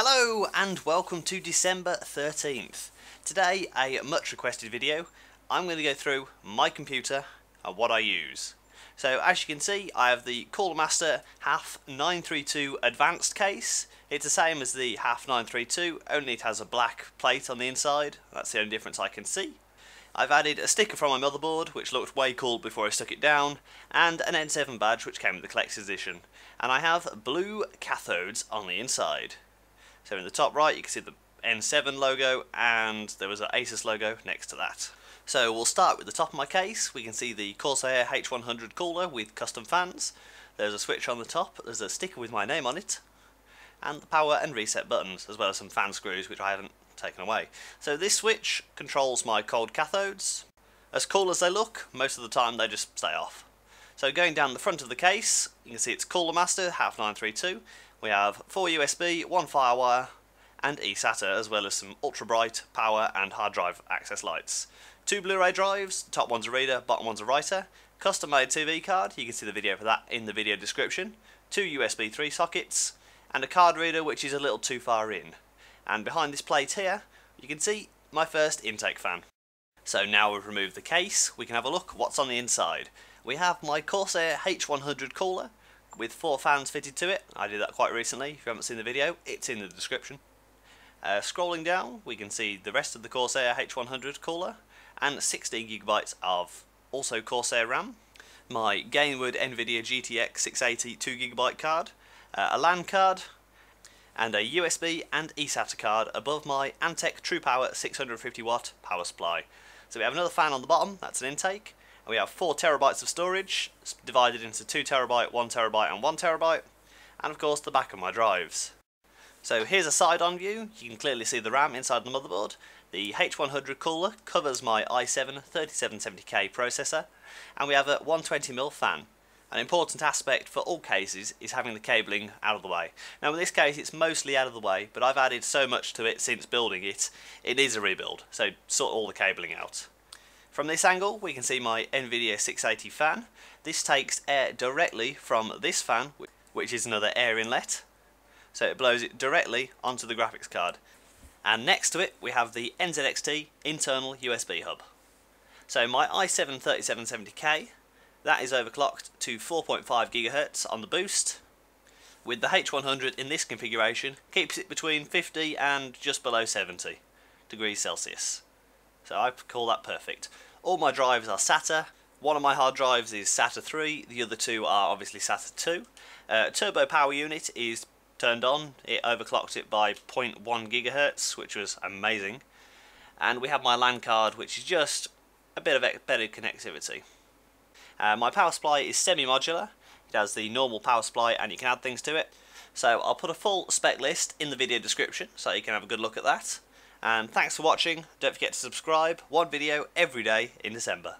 Hello and welcome to December 13th. Today, a much requested video. I'm going to go through my computer and what I use. So as you can see, I have the Coolermaster HAF 932 Advanced case. It's the same as the HAF 932, only it has a black plate on the inside. That's the only difference I can see. I've added a sticker from my motherboard, which looked way cool before I stuck it down, and an N7 badge which came with the collector's edition. And I have blue cathodes on the inside. So in the top right you can see the N7 logo, and there was an Asus logo next to that. So we'll start with the top of my case. We can see the Corsair H100 cooler with custom fans. There's a switch on the top, there's a sticker with my name on it, and the power and reset buttons, as well as some fan screws which I haven't taken away. So this switch controls my cold cathodes. As cool as they look, most of the time they just stay off. So going down the front of the case, you can see it's Coolermaster HAF 932. We have 4 USB, 1 FireWire, and eSATA, as well as some ultra bright power and hard drive access lights. 2 Blu-ray drives, the top one's a reader, bottom one's a writer. Custom made TV card, you can see the video for that in the video description. 2 USB 3 sockets, and a card reader which is a little too far in. And behind this plate here, you can see my first intake fan. So now we've removed the case, we can have a look what's on the inside. We have my Corsair H100 cooler with 4 fans fitted to it. I did that quite recently. If you haven't seen the video, it's in the description. Scrolling down, we can see the rest of the Corsair H100 cooler and 16GB of also Corsair RAM. My Gainwood NVIDIA GTX 680 2GB card, a LAN card, and a USB and eSATA card above my Antec TruePower 650W power supply. So we have another fan on the bottom, that's an intake. And we have 4 terabytes of storage, divided into 2 terabyte, 1 terabyte and 1 terabyte. And of course the back of my drives. So here's a side-on view. You can clearly see the RAM inside the motherboard. The H100 cooler covers my i7 3770K processor. And we have a 120mm fan. An important aspect for all cases is having the cabling out of the way. Now in this case it's mostly out of the way, but I've added so much to it since building it, it needs a rebuild, so sort all the cabling out. From this angle we can see my NVIDIA 680 fan. This takes air directly from this fan, which is another air inlet, so it blows it directly onto the graphics card. And next to it we have the NZXT internal USB hub. So my i7 3770K, that is overclocked to 4.5 GHz on the boost, with the H100 in this configuration keeps it between 50 and just below 70 degrees Celsius. So I call that perfect. All my drives are SATA. One of my hard drives is SATA-III, the other 2 are obviously SATA-II. Turbo power unit is turned on, it overclocked it by 0.1 GHz, which was amazing. And we have my LAN card, which is just a bit of better connectivity. My power supply is semi-modular. It has the normal power supply and you can add things to it. So I'll put a full spec list in the video description so you can have a good look at that. And thanks for watching. Don't forget to subscribe. One video every day in December.